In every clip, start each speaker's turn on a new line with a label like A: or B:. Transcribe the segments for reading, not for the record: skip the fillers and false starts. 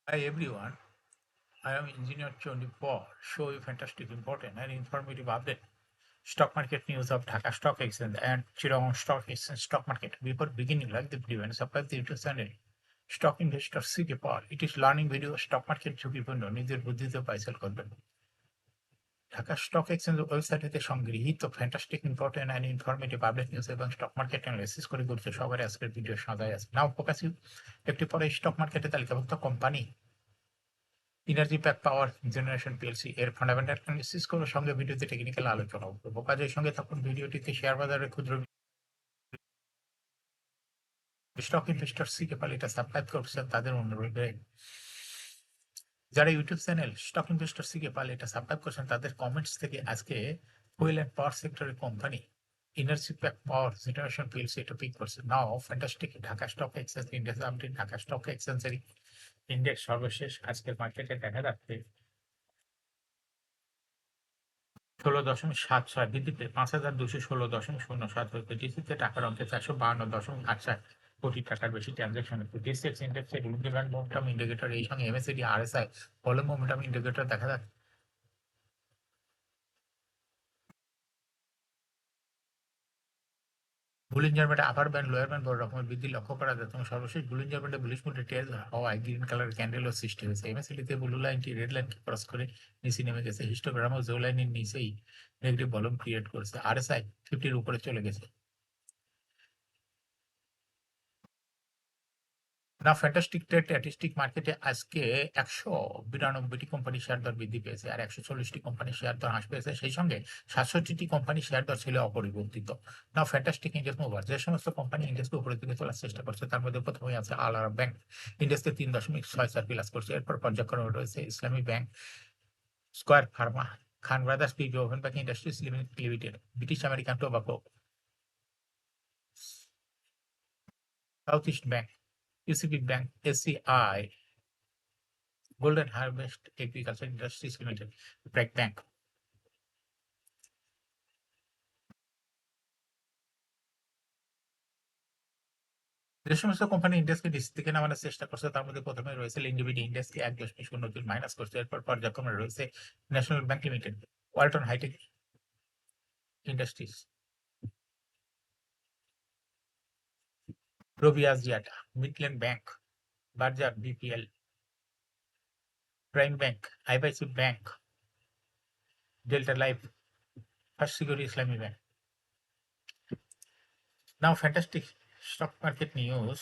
A: Hi everyone, I am Engineer Chondi Paul. Show you fantastic, important and informative update. Stock market news of Dhaka Stock Exchange and Chittagong Stock Exchange stock market. Before beginning, like the video and subscribe the YouTube channel. Stock Investor CK Paul. It is learning video stock market ঝুঁকিপূর্ণ নিজের বুদ্ধিতে পয়সা করবেন Dhaka stock exchange ওয়েবসাইটে সংগৃহীত fantastic important and informative update news এবং stock market analysis করে গুরুত্ব সহকারে আজকের ভিডিও সাজায় আছে নাও ফোকাস ইউ একটি পরে স্টক মার্কেটে তালিকাভুক্ত company Energypac Power generation PLC এর ফান্ডামেন্টাল অ্যানালিসিস করে সঙ্গে ভিডিওতে টেকনিক্যাল আলোচনা করবো কাজের সঙ্গে থাকুন ভিডিওটিতে শেয়ার বাজারের ক্ষুদ্র স্টক ইনভেস্টর সিকে পাল এটা সাবস্ক্রাইব করছেন তাদের অনুরোধে যারা YouTube channel stock investor CK Pal এটা সাবস্ক্রাইব করছেন তাদের কমেন্টস থেকে আজকে ওয়েল অ্যান্ড পাওয়ার সেক্টরের company Energypac Power generation PLC এটা পিক করছে now fantastic Dhaka stock exchange index update Dhaka stock এক্সচেঞ্জের ইন্ডেক্স সর্বশেষ আজকের মার্কেটে দেখা যাচ্ছে 16.76 বৃদ্ধিতে 5,216.07 হয়েছে ডিসিতে টাকার অঙ্কে 452.87 কোটি টাকার বেশি ট্রানজাকশন হচ্ছে ডিসিএক্স ইন্ডেক্সে গ্লোবাল মোমেন্টাম ইন্ডিকেটর এই সঙ্গে MSCD RSI volume momentum indicator দেখা যাচ্ছে বুলিঞ্জার ব্যান্ডে আপার ব্যান্ড লোয়ার ব্যান্ড বড় রকমের বৃদ্ধি লক্ষ্য করা যাচ্ছে এবং সর্বশেষ বুলিঞ্জার ব্যান্ডে বুলিশ মুডে টেজ হওয়ায় গ্রিন কালার ক্যান্ডেলও সৃষ্টি হয়েছে এমএসসিডিতে ব্লু লাইনটি রেড লাইনকে ক্রস করে নিচে নেমে গেছে হিস্টোগ্রাম ও জো লাইনের নিচেই নেগেটিভ ভলিউম ক্রিয়েট করেছে আরএসআই 50-র উপরে চলে গেছে না ফ্যান্টাস্টিক ট্রেড স্ট্যাটিস্টিক মার্কেটে আজকে 192টি কোম্পানি শেয়ার দর বৃদ্ধি পেয়েছে আর 140টি কোম্পানি শেয়ার দর হ্রাস পেয়েছে সেই সঙ্গে 67টি কোম্পানি শেয়ার দর ছিল অপরিবর্তিত না ফ্যান্টাস্টিক ইন্ডেক্স মুভার যে সমস্ত কোম্পানি ইন্ডেক্সকে উপরের দিকে তোলার চেষ্টা করছে তার মধ্যে প্রথমেই আছে আলারা ব্যাংক ইন্ডেক্সকে 3.64 প্লাস করছে এরপর পর্যায়ক্রমে রয়েছে Islami Bank Square Pharma Khan Brothers PB Woven Bank Industries Limited British American Tobacco South East Bank UCB Bank ACI Golden Harvest Agriculture Industries Limited BRAC Bank যে সমস্ত কোম্পানি ইন্ডেক্সকে ডিসি থেকে নামানোর চেষ্টা করছে তার মধ্যে প্রথমে রয়েছে লিন্ডিবিডি ইন্ডেক্সকে 1.02 মাইনাস করছে এরপর পর্যায়ক্রমে রয়েছে National Bank Limited Walton Hitech Industries Robi Axiata Midland Bank Berger BPL Prime Bank IBIC Bank Delta Life First Security Islami Bank now fantastic stock market news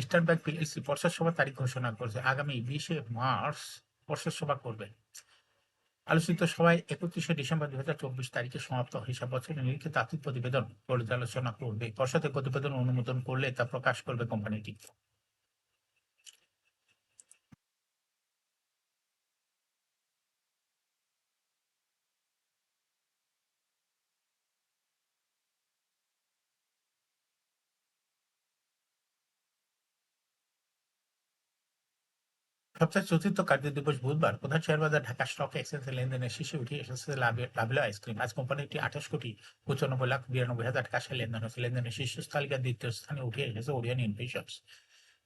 A: Star Bank PLC পর্ষদ সভা তারিখ ঘোষণা করেছে আগামী 20শে মার্চ পর্ষদ সভা করবে আলোচিত সভায় 31শে ডিসেম্বর 2024 তারিখে সমাপ্ত হিসাব বছরের নিরীক্ষে তাত্ত্বিক প্রতিবেদন পর্যালোচনা করবে পর্ষদের প্রতিবেদন অনুমোদন করলে তা প্রকাশ করবে কোম্পানিটি সপ্তাহের চতুর্থ কার্যদিবস বুধবার প্রধান শেয়ার বাজার ঢাকা স্টক এক্সচেঞ্জের লেনদেনের শীর্ষে উঠে এসেছে লাভেলো আইসক্রিম আজ কোম্পানিটি 28,95,92,000 টাকা লেনদেন হয়েছে লেনদেনের শীর্ষ তালিকার দ্বিতীয় স্থানে উঠে এসেছে ওরিয়ন ইনফিশনস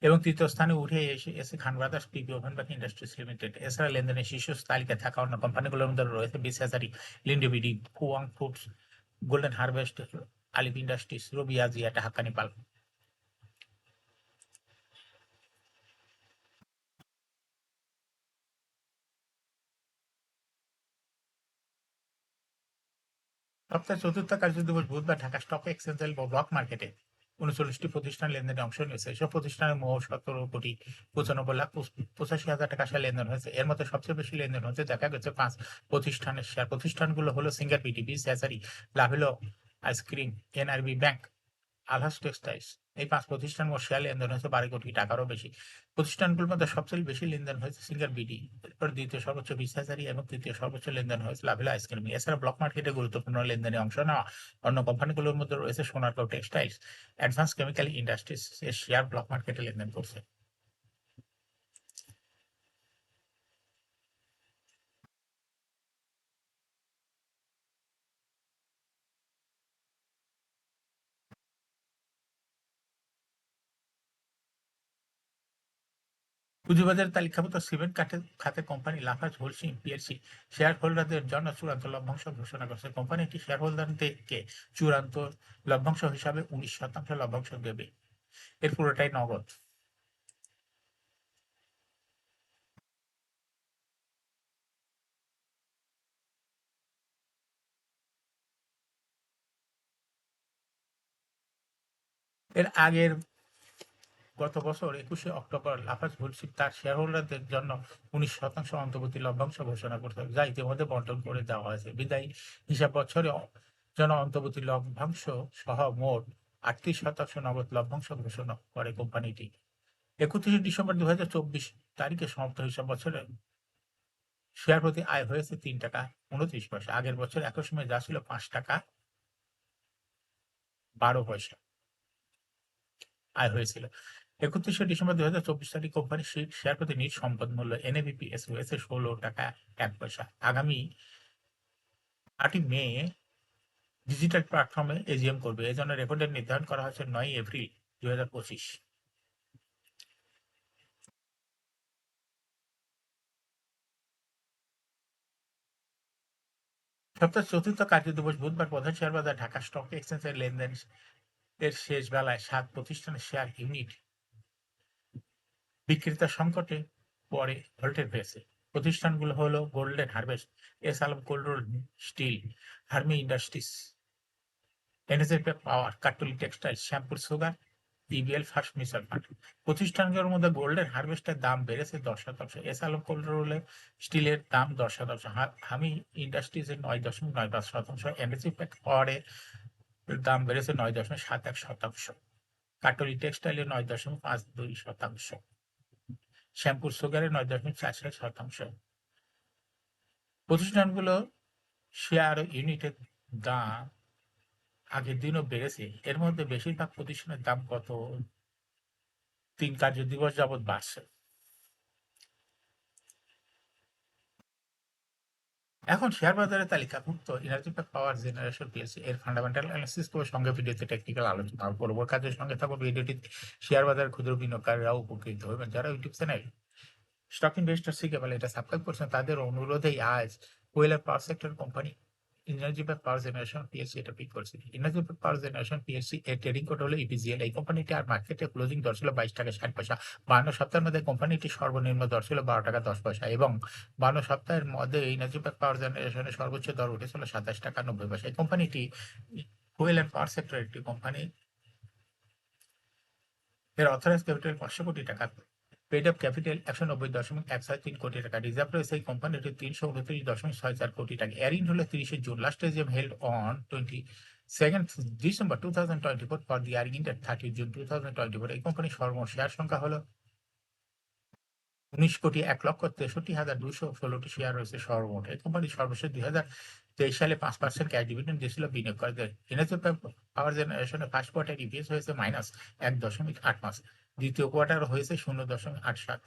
A: এবং তৃতীয় স্থানে উঠে এসে Khan Brothers PB Woven Bank Industries Limited এছাড়া লেনদেনের শীর্ষ তালিকায় থাকা অন্য কোম্পানিগুলোর মধ্যে রয়েছে বিশ হাজারি লিন্ডিবিডি কুয়াং ফুডস গোল্ডেন হারভেস্ট আলিফ ইন্ডাস্ট্রিজ রবি আজিয়াটা হাক্কানি পাল সপ্তাহের চতুর্থ কার্যদিবস বুধবার ঢাকা স্টক এক্সচেঞ্জ ও ব্লক মার্কেটে 39টি প্রতিষ্ঠান লেনদেনে অংশ নিয়েছে। এসব প্রতিষ্ঠানের মোট 17,95,85,000 টাকা শেয়ার লেনদেন হয়েছে। এর মধ্যে সবচেয়ে বেশি লেনদেন হতে দেখা গেছে 5 প্রতিষ্ঠানের শেয়ার। প্রতিষ্ঠানগুলো হলো সিঙ্গার বিটিবি, স্যাসারি, Lovello ice cream, NRB Bank, Alhaj Textiles. এই 5 প্রতিষ্ঠান মোট শেয়ার লেনদেন হয়েছে 12 কোটি টাকারও বেশি। প্রতিষ্ঠানগুলোর মধ্যে সবচেয়ে বেশি লেনদেন হয়েছে সিঙ্গার বিডি, এরপর দ্বিতীয় সর্বোচ্চ বিসিসিআই এবং তৃতীয় সর্বোচ্চ লেনদেন হয়েছে লাভেলা আইসক্রিম। এছাড়া ব্লক মার্কেটে গুরুত্বপূর্ণ লেনদেনে অংশ নেওয়া অন্য কোম্পানিগুলোর মধ্যে রয়েছে Sonargaon textiles, advance chemical industries এর শেয়ার ব্লক মার্কেটে লেনদেন করছে। পুঁজিবাজারে তালিকাভুক্ত সিমেন্ট খাতের কোম্পানি লাফার্জ হোলসিং পিএলসি শেয়ার হোল্ডারদের জন্য চূড়ান্ত লভ্যাংশ ঘোষণা করেছে। কোম্পানিটি শেয়ার হোল্ডারদেরকে চূড়ান্ত লভ্যাংশ হিসাবে 19% লভ্যাংশ দেবে। এর পুরোটাই নগদ। এর আগের গত বছর 21শে অক্টোবর লাফার্জ হোলসিং তার শেয়ারহোল্ডারদের জন্য 19% অন্তর্বর্তী লভ্যাংশ ঘোষণা করতে যা ইতিমধ্যে বন্টন করে দেওয়া হয়েছে। বিদায়ী হিসাব বছরে জন্য অন্তর্বর্তী লভ্যাংশ সহ মোট 38% নগদ লভ্যাংশ ঘোষণা করে কোম্পানিটি। 31শে ডিসেম্বর 2024 তারিখে সমাপ্ত হিসাব বছরে শেয়ার প্রতি আয় হয়েছে 3 টাকা 29 পয়সা। আগের বছর একই সময় যা ছিল 5 টাকা 12 পয়সা আয় হয়েছিল। 31শে ডিসেম্বর 2024 তারিখ কোম্পানির শেয়ার প্রতি নিজ সম্পদ মূল্য এনএবিপিএস হয়েছে 16 টাকা 1 পয়সা। আগামী 8ই মে ডিজিটাল প্ল্যাটফর্মে এজিএম করবে। এজন্য রেকর্ড ডেট নির্ধারণ করা হয়েছে 9 এপ্রিল 2025। সপ্তাহের চতুর্থ কার্যদিবস বুধবার প্রধান শেয়ার বাজার ঢাকা স্টক এক্সচেঞ্জের লেনদেন এর শেষ বেলায় 7 প্রতিষ্ঠানের শেয়ার ইউনিট বিক্রেতা সংকটে পরে ভল্টের হয়েছে। প্রতিষ্ঠানগুলো হলো Golden Harvest, S Alam cold roll steel, হার্মি industries, NSF power, Katuli textile, Shyampur sugar, EBL first mutual fund. প্রতিষ্ঠানগুলোর মধ্যে গোল্ডেন হারভেস্টের দাম বেড়েছে 10%, এস আলম কোল্ড রোলে স্টিলের দাম 10%, হামি ইন্ডাস্ট্রিজের 9.95%, এনএসএফ পাওয়ারের দাম বেড়েছে 9.71%, কাটুলি টেক্সটাইলের 9.52%, শ্যামপুর সুগারের 9.44%। প্রতিষ্ঠানগুলো শেয়ার ইউনিটের দাম আগের দিনও বেড়েছে। এর মধ্যে বেশিরভাগ প্রতিষ্ঠানের দাম গত 3 কার্য দিবস যাবৎ বাড়ছে। এখন শেয়ার বাজারে তালিকাভুক্ত এনার্জি পাওয়ার জেনারেশন পিএলসি এর ফান্ডামেন্টাল অ্যানালিসিস করে সঙ্গে ভিডিওতে টেকনিক্যাল আলোচনা করব। কাজের সঙ্গে থাকবো ভিডিওটি শেয়ার বাজার ক্ষুদ্র বিনিয়োগকারীরাও উপকৃত হবেন। যারা ইউটিউব চ্যানেল স্টক ইনভেস্টর শিখে বলে এটা সাবস্ক্রাইব করছেন তাদের অনুরোধেই আজ কোয়েল আর power sector company energy power generation PLC এটা পিক করছে। এনার্জি পাওয়ার জেনারেশন পিএলসি এর ট্রেডিং কোড হলো ইপিজিএল। এই কোম্পানিটি আর মার্কেটে ক্লোজিং দর ছিল 22 টাকা 60 পয়সা। 52 সপ্তাহের মধ্যে কোম্পানিটি সর্বনিম্ন দর ছিল 12 টাকা 10 পয়সা এবং 52 সপ্তাহের মধ্যে এনার্জি পাওয়ার জেনারেশনের সর্বোচ্চ দর উঠেছিল 27 টাকা 90 পয়সা। এই কোম্পানিটি কোয়েল আর পাওয়ার সেক্টর একটি কোম্পানি। এর অথরাইজ ক্যাপিটাল 500 কোটি টাকা, পেড আপ ক্যাপিটাল 190.163 কোটি টাকা, রিজার্ভ রয়েছে এই কোম্পানিটির 329.64 কোটি টাকা। এয়ারিং হলো 30শে June. Last AGM held on 22nd December 2024 for the year end in 30 June 2024। এই কোম্পানির সর্বমোট শেয়ার সংখ্যা হলো 19,01,63,216টি শেয়ার রয়েছে সর্বমোট। এই কোম্পানি সর্বশেষ 2023 সালে 5% ক্যাশ ডিভিডেন্ড দিয়েছিল বিনিয়োগকারীদের। এনার্জি পাওয়ার জেনারেশনের ফার্স্ট কোয়ার্টার ইপিএস হয়েছে -1.85, দ্বিতীয় কোয়ার্টার হয়েছে 0.87।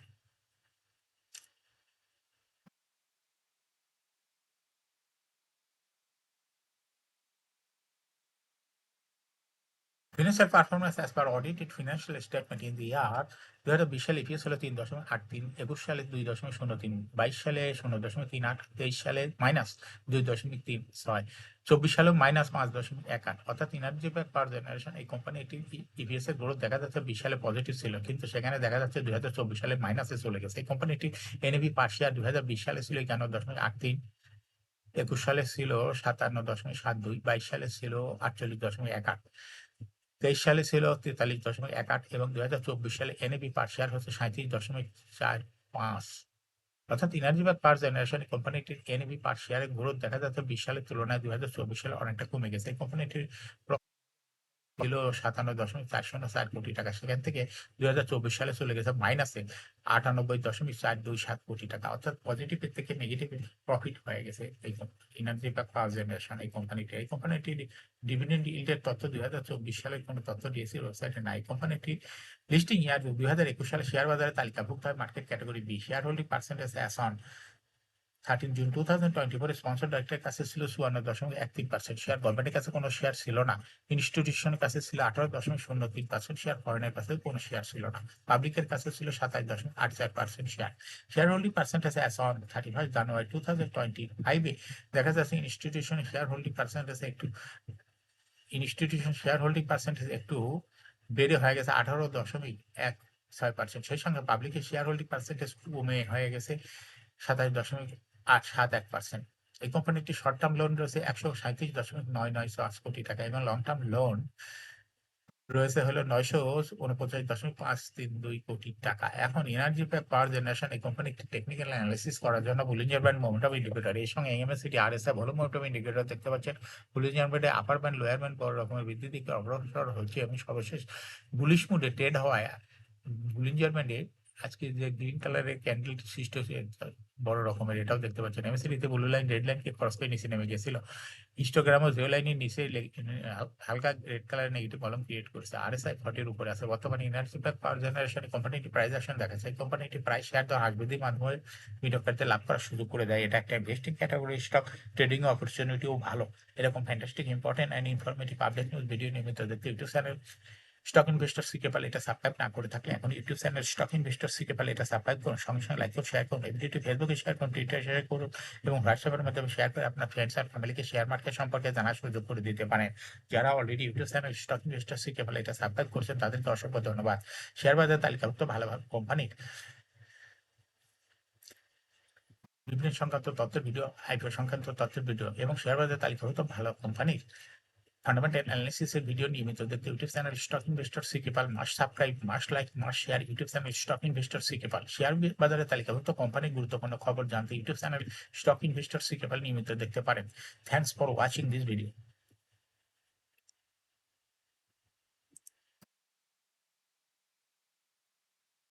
A: Financial performance as per audited financial statement in the year 2020 সালে ইপিএস হলো 3.83, 21 সালে 2.03, 22 সালে 0.38, 23 সালে -2.36, 24 সালেও -5.18। অর্থাৎ এনার্জি পাওয়ার জেনারেশন এই কোম্পানিটি ইপিএস এর গ্রোথ দেখা যাচ্ছে 20 সালে পজিটিভ ছিল, কিন্তু সেখানে দেখা যাচ্ছে 2024 সালে মাইনাসে চলে গেছে। এই কোম্পানিটি এনএভি পার শেয়ার 2020 সালে ছিল 51.83, 21 সালে ছিল 57.72, 22 সালে ছিল 48.18। 2023 সালে ছিল 43.18 এবং 2024 সালে NAV পার শেয়ার হচ্ছে 37.45। অর্থাৎ এনার্জি বা পাওয়ার জেনারেশন কোম্পানিটির NAV পার শেয়ারের গ্রোথ দেখা যাচ্ছে 20 সালের তুলনায় 2024 সালে অনেকটা কমে গেছে। এই কোম্পানিটির ছিল 57.404 কোটি টাকা, সেখান থেকে 2024 সালে চলে গেছে মাইনাসে 98.427 কোটি টাকা, অর্থাৎ পজিটিভের থেকে নেগেটিভ প্রফিট হয়ে গেছে এই এনার্জি বা পাওয়ার জেনারেশন এই কোম্পানিটির ডিভিডেন্ড ইল্ডের তথ্য 2024 সালের কোনো তথ্য ডিএসসি ওয়েবসাইটে নাই। কোম্পানিটি লিস্টিং ইয়ার 2021 সালে শেয়ার বাজারে তালিকাভুক্ত হয় market category B. Share holding percentage as on 13 June 2024 sponsor ডাইরেক্টরের কাছে ছিল 54.13%। শেয়ার গভর্নমেন্টের কাছে কোনো শেয়ার ছিল না। ইনস্টিটিউশনের কাছে ছিল 18.03% শেয়ার। ফরেনের কাছে কোনো শেয়ার ছিল না। পাবলিকের কাছে ছিল 27.84% share. Share holding percentage as on 31 জানুয়ারি 2025 দেখা যাচ্ছে ইনস্টিটিউশনের শেয়ার হোল্ডিং পার্সেন্টেজ একটু বেড়ে হয়ে গেছে 18.16%। সেই সঙ্গে পাবলিকের শেয়ার হোল্ডিং পার্সেন্টেজ কমে হয়ে গেছে 27.871%। এই কোম্পানিটি শর্ট টার্ম লোন রয়েছে 137.995 কোটি টাকা এবং লং টার্ম লোন রয়েছে হলো 949.532 কোটি টাকা। এখন এনার্জি প্যাক পাওয়ার জেনারেশন এই কোম্পানিটি টেকনিক্যাল অ্যানালিসিস করার জন্য বুলিঞ্জার ব্যান্ড মোমেন্টাম ইন্ডিকেটর এর সঙ্গে এমএসসিটি আরএসআই ভলিউম মোমেন্টাম ইন্ডিকেটর দেখতে পাচ্ছেন। বুলিঞ্জার ব্যান্ডে আপার ব্যান্ড লোয়ার ব্যান্ড বড় রকমের বৃদ্ধির দিকে অগ্রসর হচ্ছে এবং সর্বশেষ বুলিশ মুডে ট্রেড হওয়ায় বুলিঞ্জার ব্যান্ডে আজকে যে গ্রিন কালারের ক্যান্ডেলটি সৃষ্টি হচ্ছে বড় রকমের, এটাও দেখতে পাচ্ছেন। এমএসসিডিতে ব্লু লাইন রেড লাইনকে ক্রস করে নিচে নেমে গেছিল। হিস্টোগ্রাম ও জিও লাইনের নিচে হালকা রেড কালারের নেগেটিভ কলাম ক্রিয়েট করেছে। আরএসআই 40 উপরে আছে। বর্তমানে এনার্জি প্যাক পাওয়ার জেনারেশন কোম্পানিটি প্রাইস অ্যাকশন দেখাচ্ছে। এই কোম্পানিটি প্রাইস শেয়ার দর হ্রাস বৃদ্ধির মাধ্যমে বিনিয়োগকারীদের লাভ করার সুযোগ করে দেয়। এটা একটা ইনভেস্টিং ক্যাটাগরি স্টক, ট্রেডিং অপরচুনিটিও ভালো। এরকম fantastic important and informative update news video নিয়মিত দেখতে YouTube channel stock investor CK Pal এটা সাবস্ক্রাইব না করে থাকলে এখন YouTube channel stock investor CK Pal এটা সাবস্ক্রাইব করুন। সঙ্গে সঙ্গে লাইক করুন, শেয়ার করুন। এই ভিডিওটি ফেসবুকে শেয়ার করুন, টুইটারে শেয়ার করুন এবং হোয়াটসঅ্যাপের মাধ্যমে শেয়ার করে আপনার ফ্রেন্ডস আর ফ্যামিলিকে শেয়ার মার্কেট সম্পর্কে জানার সুযোগ করে দিতে পারেন। যারা already YouTube channel stock investor CK Pal এটা সাবস্ক্রাইব করছেন তাদেরকে অসংখ্য ধন্যবাদ। শেয়ার বাজার তালিকাভুক্ত ভালো ভালো কোম্পানির বিভিন্ন সংক্রান্ত তথ্যের ভিডিও, আইপিও সংক্রান্ত তথ্যের ভিডিও এবং শেয়ার বাজার তালিকাভুক্ত ভালো কোম্পানির ফান্ডামেন্টাল অ্যানালিসিসের ভিডিও নিয়মিত দেখতে YouTube channel stock investor CK Pal must subscribe, must like, must share. YouTube channel stock investor CK Pal share বাজারে তালিকাভুক্ত কোম্পানির গুরুত্বপূর্ণ খবর জানতে YouTube channel stock investor CK Pal নিয়মিত দেখতে পারেন। Thanks for watching this video.